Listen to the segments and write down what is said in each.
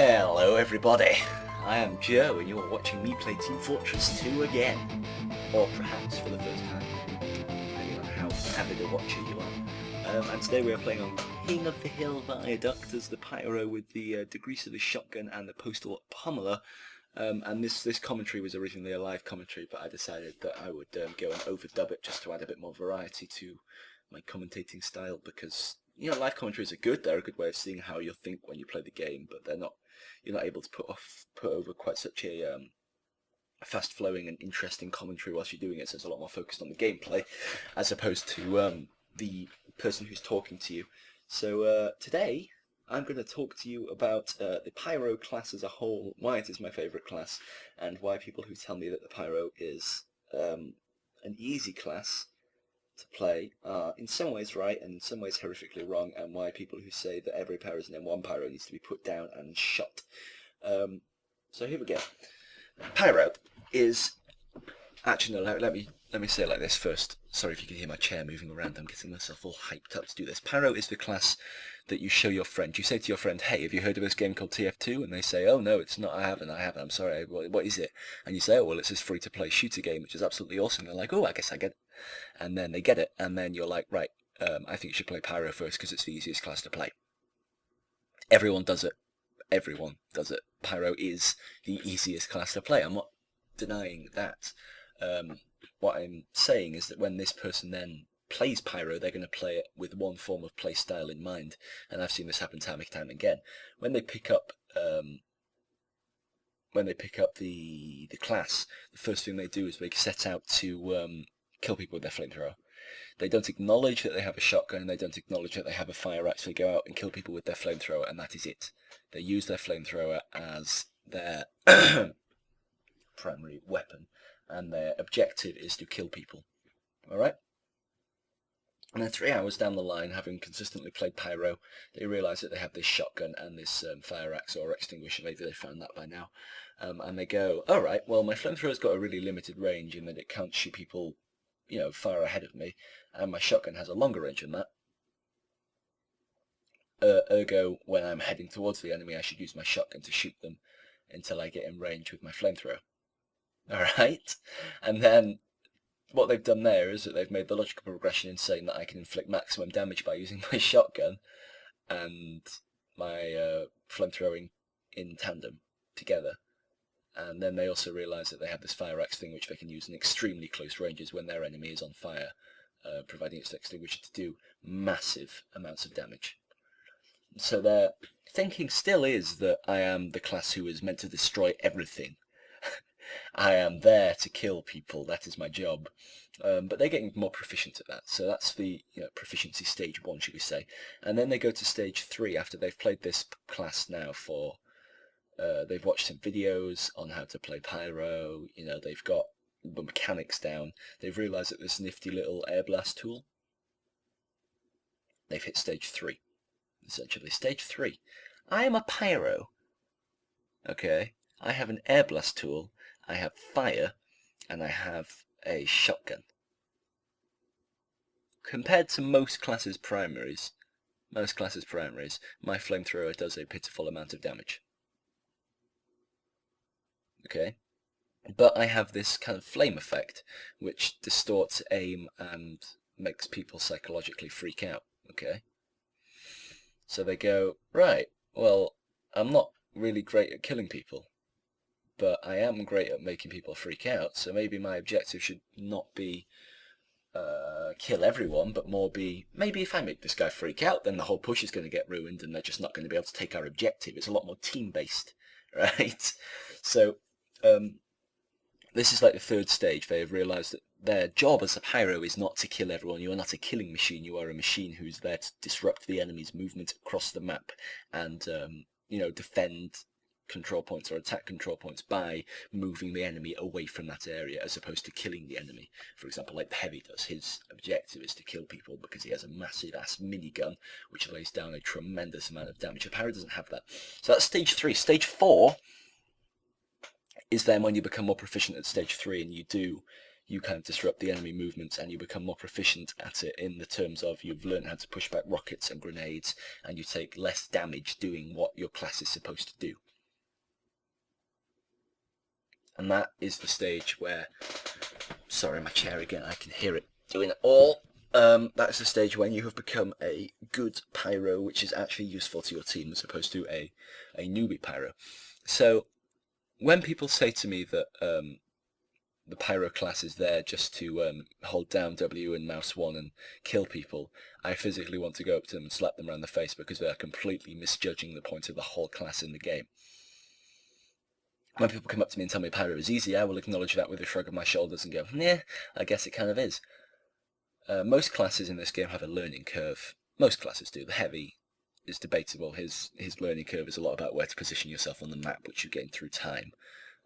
Hello everybody, I am Joe and you're watching me play Team Fortress 2 again. Or perhaps for the first time, depending on how avid a watcher you are. And today we are playing on King of the Hill Viaduct as the Pyro with the degreaserless shotgun and the postal pummeler. And this commentary was originally a live commentary, but I decided that I would go and overdub it just to add a bit more variety to my commentating style, because you know, live commentaries are good. They're a good way of seeing how you'll think when you play the game, but you're not able to put over quite such a fast-flowing and interesting commentary whilst you're doing it. So it's a lot more focused on the gameplay as opposed to the person who's talking to you. So today I'm going to talk to you about the Pyro class as a whole, why it is my favourite class, and why people who tell me that the Pyro is an easy class to play are in some ways right and in some ways horrifically wrong, and why people who say that every Pyro is an M1 Pyro needs to be put down and shot. So here we go. Pyro is... Actually, no, let me say it like this first. Sorry if you can hear my chair moving around. I'm getting myself all hyped up to do this. Pyro is the class that you show your friend. You say to your friend, hey, have you heard of this game called TF2? And they say, oh, no, it's not. I haven't. I'm sorry. What is it? And you say, oh, well, it's this free-to-play shooter game, which is absolutely awesome. They're like, oh, I guess I get it. And then they get it. And then you're like, right, I think you should play Pyro first because it's the easiest class to play. Everyone does it. Everyone does it. Pyro is the easiest class to play. I'm not denying that. What I'm saying is that when this person then plays Pyro, they're going to play it with one form of play style in mind, and I've seen this happen time and time again. When they pick up the class, the first thing they do is they set out to kill people with their flamethrower. They don't acknowledge that they have a shotgun, they don't acknowledge that they have a fire axe. They go out and kill people with their flamethrower, and that is it. They use their flamethrower as their primary weapon, and their objective is to kill people. Alright? And then 3 hours down the line, having consistently played Pyro, they realise that they have this shotgun and this fire axe or extinguisher. Maybe they found that by now. And they go, alright, well, my flamethrower's got a really limited range in that it can't shoot people, you know, far ahead of me, and my shotgun has a longer range than that. Ergo, when I'm heading towards the enemy, I should use my shotgun to shoot them until I get in range with my flamethrower. Alright? And then what they've done there is that they've made the logical progression in saying that I can inflict maximum damage by using my shotgun and my flamethrower in tandem together. And then they also realise that they have this fire axe thing which they can use in extremely close ranges when their enemy is on fire, providing its extinguisher to do massive amounts of damage. So their thinking still is that I am the class who is meant to destroy everything. I am there to kill people, that is my job. But they're getting more proficient at that, so that's the proficiency stage 1, should we say. And then they go to stage 3 after they've played this class now for... they've watched some videos on how to play Pyro, you know, they've got the mechanics down, they've realised that this nifty little air blast tool. They've hit stage 3, essentially. Stage 3. I am a Pyro. Okay, I have an air blast tool, I have fire, and I have a shotgun. Compared to most classes' primaries, my flamethrower does a pitiful amount of damage. Okay, but I have this kind of flame effect, which distorts aim and makes people psychologically freak out. Okay, so they go, right, well, I'm not really great at killing people, but I am great at making people freak out, so maybe my objective should not be kill everyone, but more be, maybe if I make this guy freak out, then the whole push is going to get ruined and they're just not going to be able to take our objective. It's a lot more team-based, right? So this is like the third stage. They have realised that their job as a Pyro is not to kill everyone. You are not a killing machine. You are a machine who's there to disrupt the enemy's movement across the map and defend control points or attack control points by moving the enemy away from that area as opposed to killing the enemy. For example, like the Heavy does. His objective is to kill people because he has a massive ass minigun which lays down a tremendous amount of damage. A Pyro doesn't have that. So that's stage 3. Stage 4 is then when you become more proficient at stage 3 and you kind of disrupt the enemy movements and you become more proficient at it in the terms of you've learned how to push back rockets and grenades and you take less damage doing what your class is supposed to do. And that is the stage where, sorry, my chair again, I can hear it doing it all. That's the stage when you have become a good Pyro, which is actually useful to your team as opposed to a newbie Pyro. So when people say to me that the Pyro class is there just to hold down W and mouse 1 and kill people, I physically want to go up to them and slap them around the face because they are completely misjudging the point of the whole class in the game. When people come up to me and tell me Pyro is easy, I will acknowledge that with a shrug of my shoulders and go, nah, I guess it kind of is. Most classes in this game have a learning curve. Most classes do. The Heavy is debatable. His learning curve is a lot about where to position yourself on the map, which you gain through time.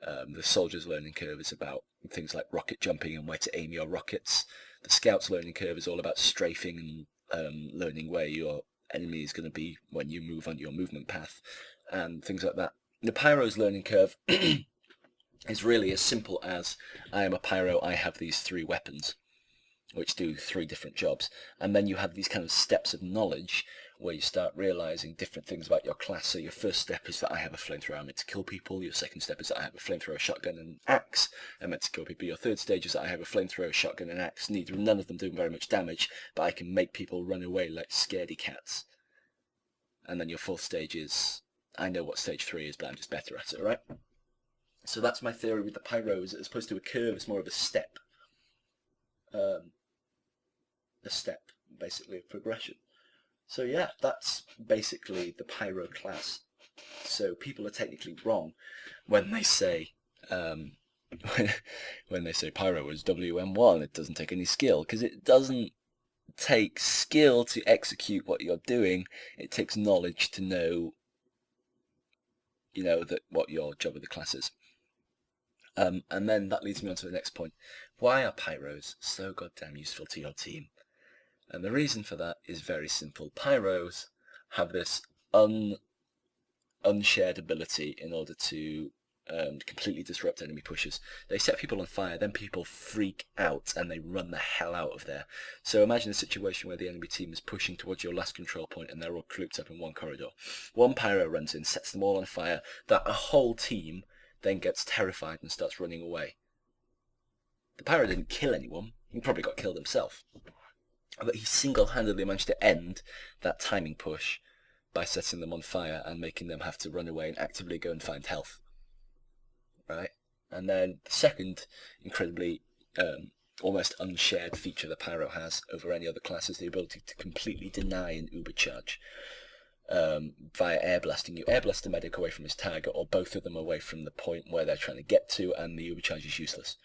The Soldier's learning curve is about things like rocket jumping and where to aim your rockets. The Scout's learning curve is all about strafing and learning where your enemy is going to be when you move on your movement path and things like that. The Pyro's learning curve is really as simple as, I am a Pyro, I have these 3 weapons, which do 3 different jobs. And then you have these kind of steps of knowledge where you start realizing different things about your class. So your first step is that I have a flamethrower, I'm meant to kill people. Your second step is that I have a flamethrower, shotgun, and axe, I'm meant to kill people. Your third stage is that I have a flamethrower, shotgun, and axe. None of them doing very much damage, but I can make people run away like scaredy cats. And then your fourth stage is, I know what stage 3 is, but I'm just better at it, right? So that's my theory with the Pyros. As opposed to a curve, it's more of a step. Basically, of progression. So yeah, that's basically the Pyro class. So people are technically wrong when they say when they say Pyro is WM1, it doesn't take any skill, because it doesn't take skill to execute what you're doing. It takes knowledge to know, that what your job with the class is. And then that leads me on to the next point. Why are Pyros so goddamn useful to your team? And the reason for that is very simple. Pyros have this unshared ability in order to completely disrupt enemy pushes. They set people on fire, then people freak out and they run the hell out of there. So imagine a situation where the enemy team is pushing towards your last control point and they're all grouped up in one corridor. One Pyro runs in, sets them all on fire, that a whole team then gets terrified and starts running away. The Pyro didn't kill anyone, he probably got killed himself. But he single-handedly managed to end that timing push by setting them on fire and making them have to run away and actively go and find health. Right? And then the second incredibly almost unshared feature the Pyro has over any other class is the ability to completely deny an uber charge via air blasting. You air blast a medic away from his target, or both of them away from the point where they're trying to get to, and the uber charge is useless.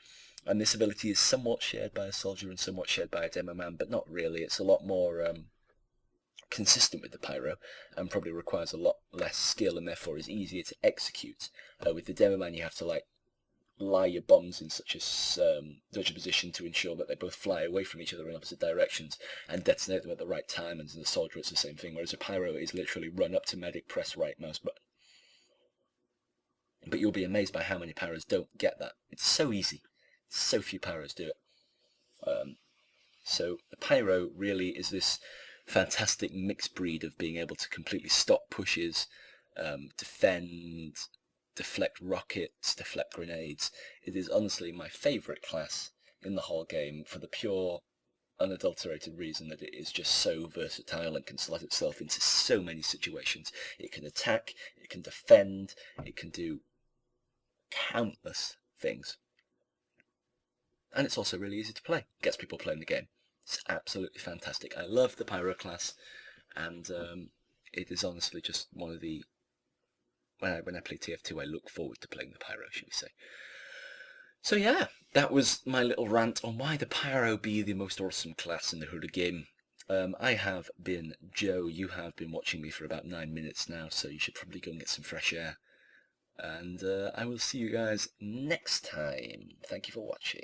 And this ability is somewhat shared by a soldier and somewhat shared by a demo man, but not really. It's a lot more consistent with the Pyro and probably requires a lot less skill and therefore is easier to execute. With the demo man, you have to lie your bombs in such a position to ensure that they both fly away from each other in opposite directions and detonate them at the right time. And as a soldier, it's the same thing. Whereas a Pyro is literally run up to medic, press right mouse button. But you'll be amazed by how many Pyros don't get that. It's so easy. So few Pyros do it. So the Pyro really is this fantastic mixed breed of being able to completely stop pushes, defend, deflect rockets, deflect grenades. It is honestly my favourite class in the whole game for the pure, unadulterated reason that it is just so versatile and can slot itself into so many situations. It can attack, it can defend, it can do countless things. And it's also really easy to play. Gets people playing the game. It's absolutely fantastic. I love the Pyro class, and it is honestly just one of the... When I play TF2, I look forward to playing the Pyro, shall we say. So yeah, that was my little rant on why the Pyro be the most awesome class in the Hura game. I have been Joe. You have been watching me for about 9 minutes now, so you should probably go and get some fresh air. And I will see you guys next time. Thank you for watching.